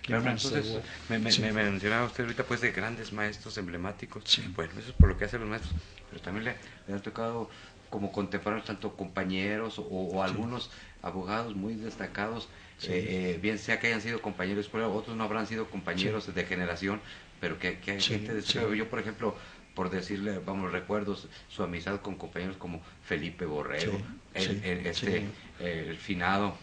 Entonces, me mencionaba usted ahorita pues de grandes maestros emblemáticos. Sí. Bueno, eso es por lo que hacen los maestros, pero también le han tocado como contemporáneos, tanto compañeros o algunos abogados muy destacados, Sí. bien sea que hayan sido compañeros de escuela, otros no habrán sido compañeros de generación, pero que hay Sí, gente de sí. yo, por ejemplo, por decirle, vamos, recuerdos su amistad con compañeros como Felipe Borrego, Sí, sí. el finado,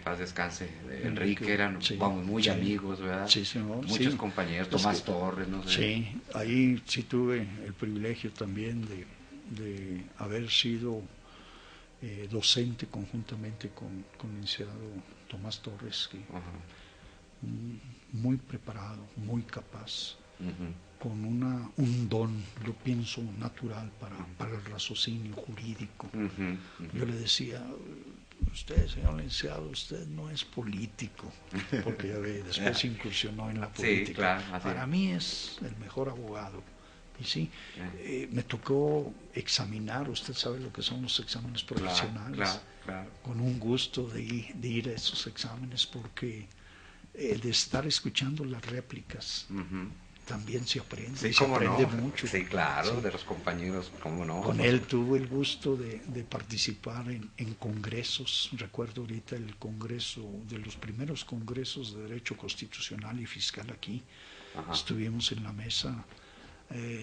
paz descanse, Enrique, eran, Sí, vamos, muy sí. amigos, ¿verdad? Sí, señor, Muchos sí. compañeros, Es Tomás que, Torres, no sé. sí, ahí sí tuve el privilegio también de haber sido docente conjuntamente con el licenciado Tomás Torres, que Ajá. muy preparado, muy capaz, Ujú. con un don, lo pienso, natural para el raciocinio jurídico. Ujú, ujú. Yo le decía, usted, señor licenciado, usted no es político, porque ya ve, después incursionó en la política. Sí, claro, así Para es. mí es el mejor abogado. Y sí, me tocó examinar, usted sabe lo que son los exámenes Claro, profesionales, claro, claro. con un gusto de ir a esos exámenes, porque de estar escuchando las réplicas Ujú. también se aprende, Sí, y se cómo aprende no. mucho. Sí, claro, Sí. de los compañeros, cómo no. Con él tuve el gusto de participar en congresos. Recuerdo ahorita el congreso, de los primeros congresos de Derecho Constitucional y Fiscal aquí. Ajá. Estuvimos en la mesa,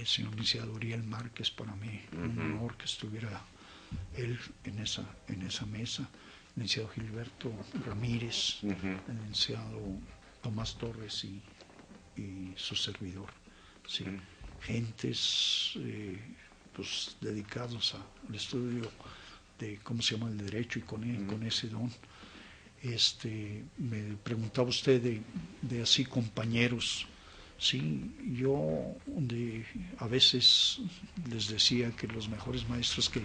señor licenciado Uriel Márquez, para mí un Ujú. honor que estuviera él en esa mesa. El licenciado Gilberto Ramírez, Ujú. el licenciado Tomás Torres y su servidor. Sí, Ujú. gentes pues dedicados al estudio de cómo se llama el derecho y con ese don. Me preguntaba usted de así compañeros. Sí, yo a veces les decía que los mejores maestros que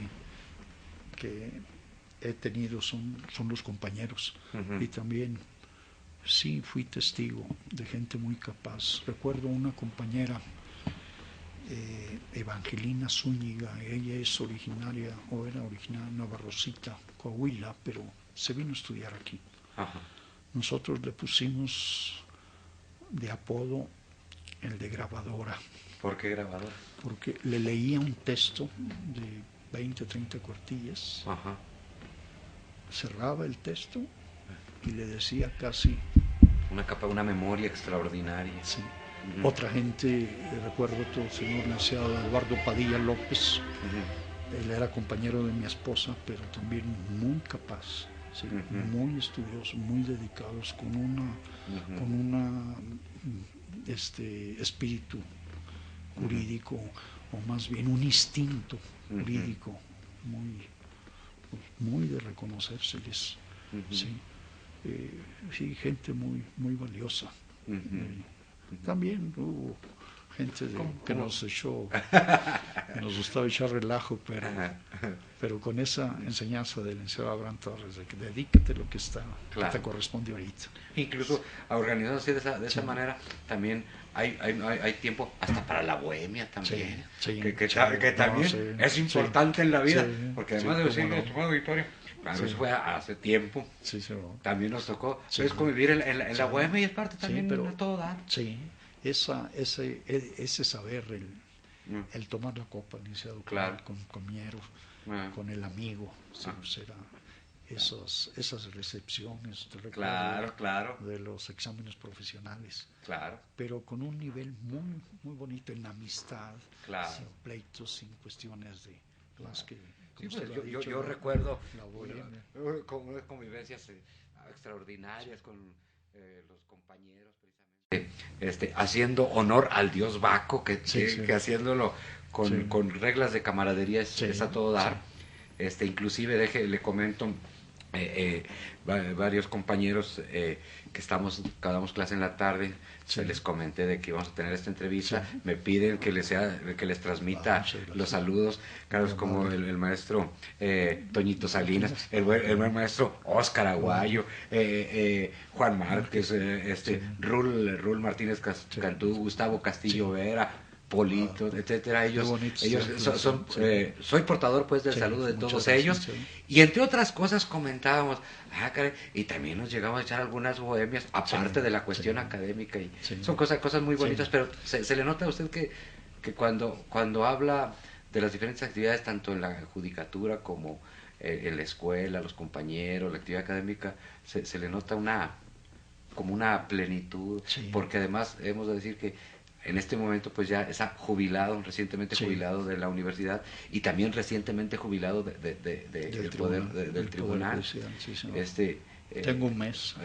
he tenido son los compañeros. Ujú. Y también sí fui testigo de gente muy capaz. Recuerdo una compañera, Evangelina Zúñiga, ella es originaria, o era originaria de Navarrocita, Coahuila, pero se vino a estudiar aquí. Ajá. Nosotros le pusimos de apodo el de grabadora, ¿Por qué grabadora? porque le leía un texto de 20, 30 cuartillas, Ajá. cerraba el texto y le decía casi. Una memoria extraordinaria. Sí. Ujú. Otra gente, recuerdo otro señor licenciado Eduardo Padilla López, Ujú. él era compañero de mi esposa, pero también muy capaz, ¿sí? Ujú. Muy estudiosos, muy dedicados, con Ujú. una espíritu Ujú. jurídico, o más bien un instinto Ujú. jurídico muy, muy de reconocérseles, Ujú. ¿sí? Sí, gente muy, muy valiosa. Ujú. También hubo gente que ¿Cómo? que nos gustaba echar relajo, Ajá. pero con esa enseñanza del licenciado Abraham Torres, de que dedícate lo que que Claro. te corresponde ahorita. Incluso organizándose de esa Sí. manera, también hay tiempo hasta para la bohemia también, Sí, que no, también sí, es importante en la vida, sí, porque sí, además de cómo decir, no. estimado auditorio, claro, Sí. eso fue hace tiempo, Sí, también nos tocó, sí, es convivir en la sí, bohemia y es parte sí, también pero a todo dar. sí, ese saber, Mm. el tomar la copa, licenciado, Claro. con el compañero, Ah. con el amigo, sí, Ah. pues era esas recepciones, te recuerdo, Claro, claro, de los exámenes profesionales, claro, pero con un nivel muy, muy bonito en amistad, claro. sin pleitos, sin cuestiones de más que, Sí, como pues usted lo ha dicho, yo recuerdo la bohemia. como unas convivencias extraordinarias con los compañeros, precisamente, haciendo honor al dios Baco, Sí, sí, que haciéndolo sí, con reglas de camaradería sí, es a todo dar. Inclusive le comento, varios compañeros que damos clase en la tarde, sí. les comenté de que íbamos a tener esta entrevista, Sí. me piden que les transmita Muchas gracias. los saludos, Muy claro, como amable. el maestro Toñito Salinas, el buen maestro Óscar Aguayo, Juan Márquez, Sí. Rul Martínez Sí. Cantú, Gustavo Castillo Sí. Vera, Polito, etcétera. Qué bonito Ellos ejemplo, sí. soy portador pues del Sí, saludo de muchas todos gracias, ellos, sí. y entre otras cosas comentábamos, caray, y también nos llegamos a echar algunas bohemias aparte Sí, de la cuestión sí. académica, y Sí. son cosas muy bonitas, Sí. pero se le nota a usted que cuando habla de las diferentes actividades tanto en la judicatura como en la escuela, los compañeros, la actividad académica, se le nota como una plenitud, Sí. porque además hemos de decir que en este momento pues ya está jubilado, recientemente Sí. jubilado de la universidad y también recientemente jubilado Del del tribunal. judicial, sí, señor. Este, Tengo un mes.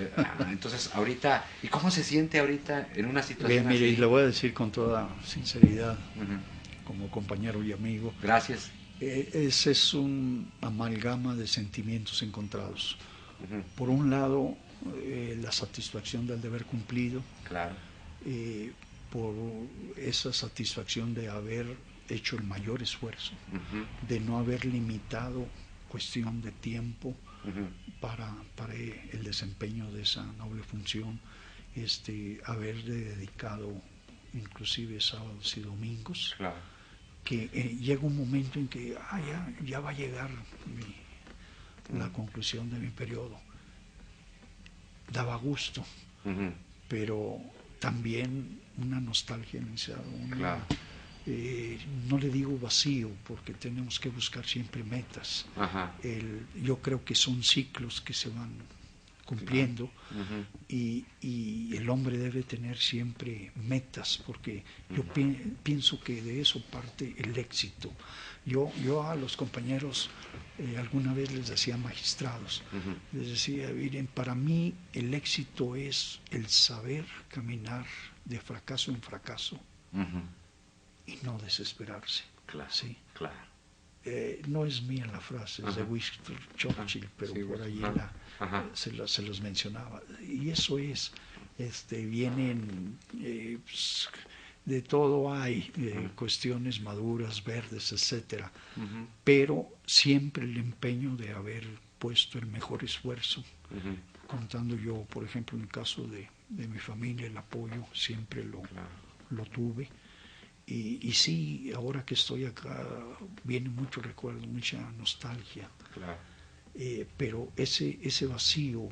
Entonces ahorita, ¿y cómo se siente ahorita en una situación Bien, mire, así? y le voy a decir con toda sinceridad, Ujú. como compañero y amigo, Gracias. ese es un amalgama de sentimientos encontrados. Ujú. Por un lado, la satisfacción del deber cumplido, Claro. por esa satisfacción de haber hecho el mayor esfuerzo, Ujú. de no haber limitado cuestión de tiempo Ujú. para el desempeño de esa noble función, haber dedicado inclusive sábados y domingos, Claro. que llega un momento en que ya va a llegar la Ujú. conclusión de mi periodo. Daba gusto, Ujú. pero también una nostalgia inicial, Claro. no le digo vacío, porque tenemos que buscar siempre metas. Ajá. Yo creo que son ciclos que se van cumpliendo. Claro. Ujú. Y el hombre debe tener siempre metas, porque yo Ujú. pienso que de eso parte el éxito. Yo a los compañeros alguna vez les decía magistrados, Ujú. les decía, miren, para mí el éxito es el saber caminar de fracaso en fracaso Ujú. y no desesperarse. Claro. ¿Sí? Claro. No es mía la frase, es de Winston Churchill, pero Sí, por ahí ajá. se los mencionaba. Y eso es, vienen, pues, de todo hay, cuestiones maduras, verdes, etcétera, Ujú. pero siempre el empeño de haber puesto el mejor esfuerzo, Ujú. contando yo, por ejemplo, en el caso de mi familia, el apoyo siempre Claro. lo tuve. Y sí, ahora que estoy acá, viene mucho recuerdo, mucha nostalgia. Claro. Pero ese vacío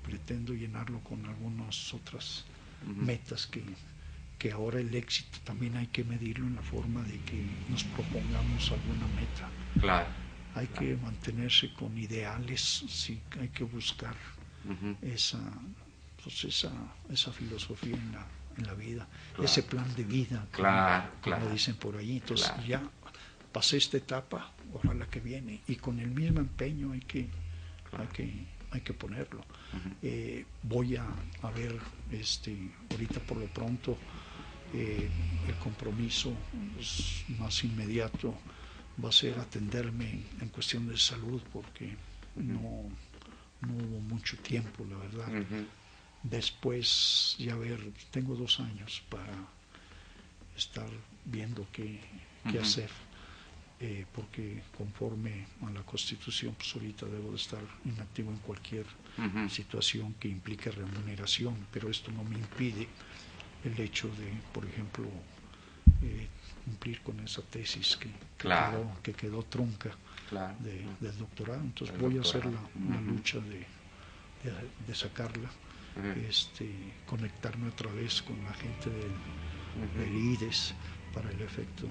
pretendo llenarlo con algunas otras Ujú. metas que ahora el éxito también hay que medirlo en la forma de que nos propongamos alguna meta. Claro. Hay Claro. que mantenerse con ideales, sí, hay que buscar Ujú. pues esa filosofía en la vida, Claro. ese plan de vida, Claro, como claro. dicen por allí. Entonces Claro. ya pasé esta etapa, ojalá que viene, y con el mismo empeño Claro. hay que ponerlo. Ujú. Voy a ver, ahorita por lo pronto, el compromiso más inmediato va a ser atenderme en cuestión de salud, porque Ujú. no hubo mucho tiempo, la verdad. Ujú. Después, ya ver, tengo 2 años para estar viendo qué Ujú. hacer, porque conforme a la Constitución, pues ahorita debo de estar inactivo en cualquier Ujú. situación que implique remuneración, pero esto no me impide el hecho de, por ejemplo, cumplir con esa tesis Claro. que quedó trunca Claro. del doctorado. Entonces El voy a hacer doctorado. la Ujú. lucha de sacarla, Ujú. conectarme otra vez con la gente del Ujú. IDES para el efecto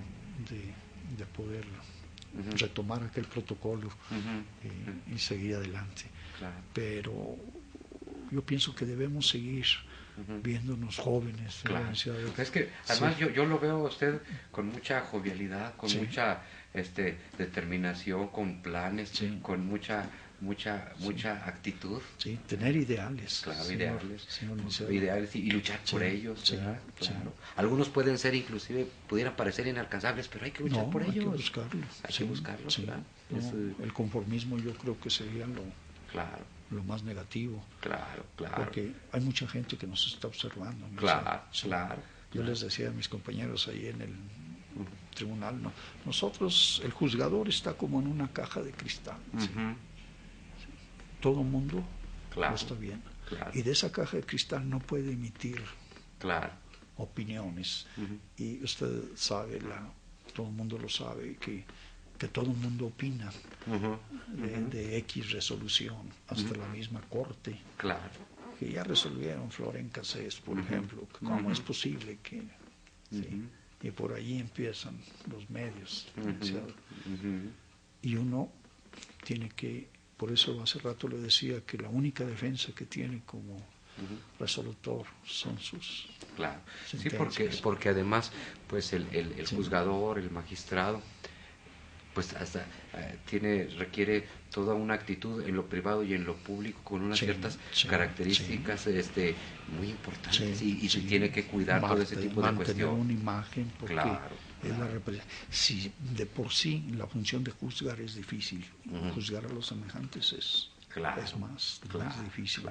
de poder Ujú. retomar aquel protocolo Ujú. y seguir adelante. Claro. Pero yo pienso que debemos seguir Ujú. viéndonos jóvenes. Claro. licenciado. Es que además Sí, yo lo veo a usted con mucha jovialidad, con sí, mucha determinación, con planes, sí, con mucha sí, actitud. sí, tener ideales, Claro, señor licenciado. ideales y luchar Sí, por ellos, sí, ¿verdad? sí. Claro. Algunos pueden ser inclusive, pudieran parecer inalcanzables, pero hay que luchar por No, hay que ellos. buscarlo. Hay que Sí, buscarlos, sí. ¿verdad? No, el conformismo yo creo que sería Claro, lo más negativo, claro, claro, porque hay mucha gente que nos está observando. ¿No? claro, Sí. claro, Yo claro. les decía a mis compañeros ahí en el Ujú. tribunal, ¿no? Nosotros, el juzgador está como en una caja de cristal. ¿Sí? Ujú. Todo el mundo lo Claro, está viendo. claro, Y de esa caja de cristal no puede emitir claro. opiniones. Ujú. Y usted sabe, todo el mundo lo sabe, que todo el mundo opina Ujú. Ujú. de X resolución, hasta la misma corte, Claro. que ya resolvieron Florén Cassés, por Ujú. ejemplo. ¿Cómo Ujú. es posible que...? Sí. Ujú. Y por allí empiezan los medios, Ujú. licenciado. Ujú. Y uno tiene que, por eso hace rato le decía que la única defensa que tiene como resolutor son sus Claro, sí, sentencias. porque además, pues el juzgador, el magistrado, pues hasta requiere toda una actitud en lo privado y en lo público con unas ciertas características muy importantes y se tiene que cuidar todo ese tipo de mantener cuestiones. una imagen porque Claro, es la si de por sí la función de juzgar es difícil, juzgar a los semejantes es más difícil.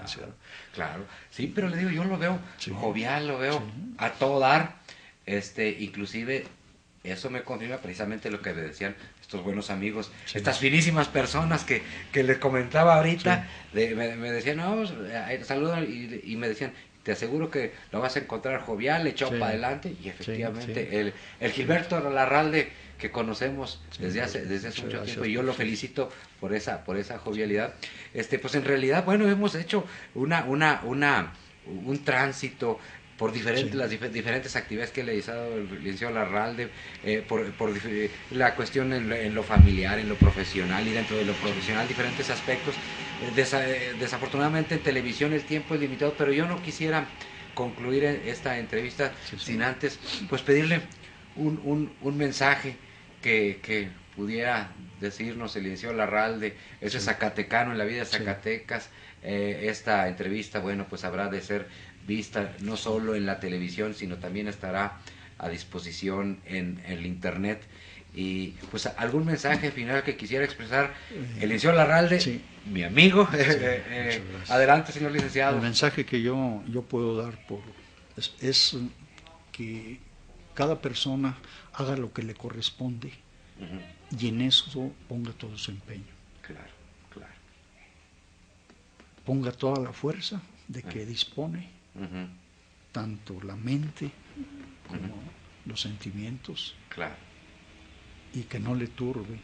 Claro, sí, pero le digo, yo lo veo jovial, lo veo a todo dar, inclusive eso me confirma precisamente lo que me decían estos buenos amigos, estas finísimas personas que les comentaba ahorita, me decían, no, saludan y me decían, te aseguro que lo vas a encontrar jovial, echado para adelante, y efectivamente el Gilberto Larralde que conocemos desde hace mucho tiempo, y yo lo felicito por esa jovialidad. Pues en realidad, bueno, hemos hecho un tránsito por las diferentes actividades que le ha realizado el licenciado Larralde, por la cuestión en lo familiar, en lo profesional y dentro de lo profesional, diferentes aspectos. Desafortunadamente en televisión el tiempo es limitado, pero yo no quisiera concluir esta entrevista sin antes pues pedirle un mensaje que pudiera decirnos el licenciado Larralde, ese zacatecano en la vida de Zacatecas. Esta entrevista, bueno, pues habrá de ser vista no solo en la televisión, sino también estará a disposición en el internet. Y pues algún mensaje final que quisiera expresar el licenciado Larralde, mi amigo. Adelante, señor licenciado. El mensaje que yo puedo dar es que cada persona haga lo que le corresponde y en eso ponga todo su empeño. Claro. Ponga toda la fuerza de que dispone, tanto la mente como los sentimientos, y que no le turbe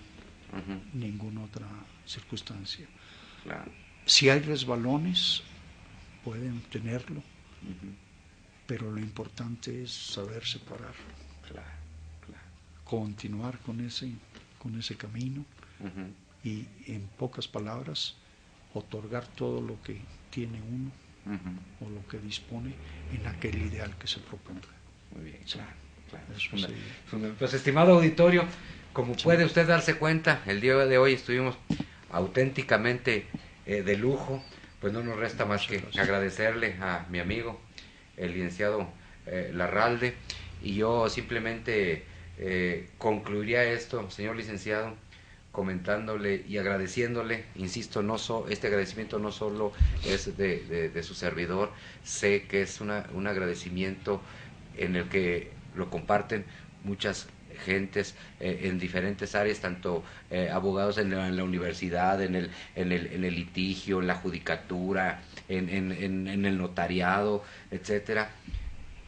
ninguna otra circunstancia. Si hay resbalones, pueden tenerlo, pero lo importante es saber separar, continuar con ese camino y, en pocas palabras, otorgar todo lo que tiene uno o lo que dispone en aquel ideal que se proponga. Muy bien, claro. Pues, estimado auditorio, como puede usted darse cuenta, el día de hoy estuvimos auténticamente de lujo. Pues no nos resta más que agradecerle a mi amigo, el licenciado Larralde, y yo simplemente concluiría esto, señor licenciado, comentándole y agradeciéndole, insisto, este agradecimiento no solo es de su servidor, sé que es un agradecimiento en el que lo comparten muchas gentes en diferentes áreas, tanto abogados en la universidad, en el litigio, en la judicatura, en el notariado, etcétera.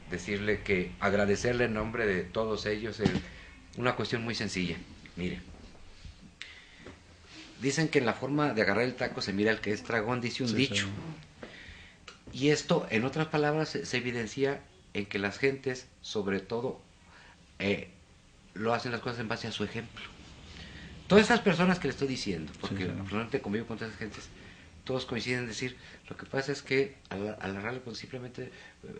Decirle que agradecerle en nombre de todos ellos una cuestión muy sencilla. Mire, dicen que en la forma de agarrar el taco se mira el que es tragón, dice un dicho. Y esto, en otras palabras, se evidencia en que las gentes, sobre todo, lo hacen las cosas en base a su ejemplo. Todas esas personas que le estoy diciendo, porque personalmente convivo con todas esas gentes, todos coinciden en decir, lo que pasa es que al Larralde pues simplemente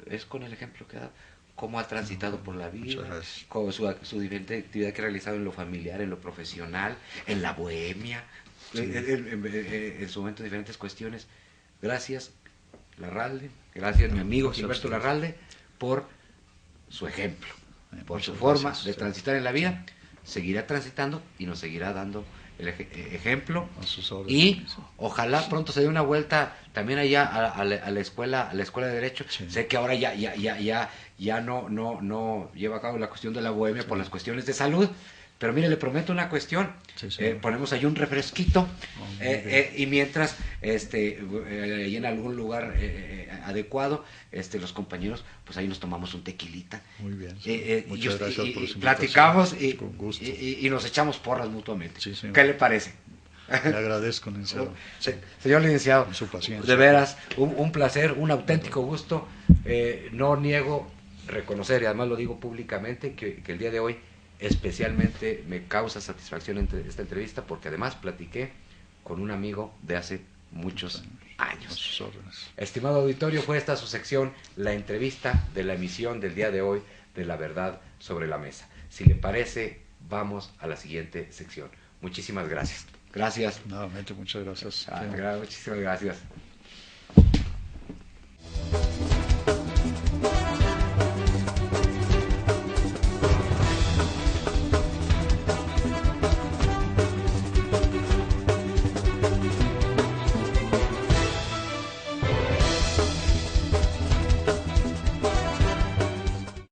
es con el ejemplo que da, cómo ha transitado por la vida, con su diferente actividad que ha realizado en lo familiar, en lo profesional, en la bohemia, en su momento diferentes cuestiones. Gracias, Larralde, gracias mi amigo Gilberto Larralde, por su ejemplo, por su forma de transitar en la vida. Seguirá transitando y nos seguirá dando el ejemplo, y ojalá pronto se dé una vuelta también allá a la escuela de Derecho. Sé que ahora ya no lleva a cabo la cuestión de la bohemia por las cuestiones de salud, pero mire, le prometo una cuestión. Ponemos ahí un refresquito, y mientras ahí en algún lugar adecuado, los compañeros, pues ahí nos tomamos un tequilita. Muy bien. Muchas gracias por su platicamos y nos echamos porras mutuamente. ¿Qué le parece? Le agradezco, licenciado. Señor licenciado, su paciencia. De veras, un placer, un auténtico gusto. No niego reconocer, y además lo digo públicamente, que el día de hoy especialmente me causa satisfacción esta entrevista porque además platiqué con un amigo de hace muchos años. Estimado auditorio, fue esta su sección, la entrevista de la emisión del día de hoy de La Verdad sobre la Mesa. Si le parece, vamos a la siguiente sección. Muchísimas gracias. Gracias. Nuevamente, muchas gracias. Muchísimas gracias.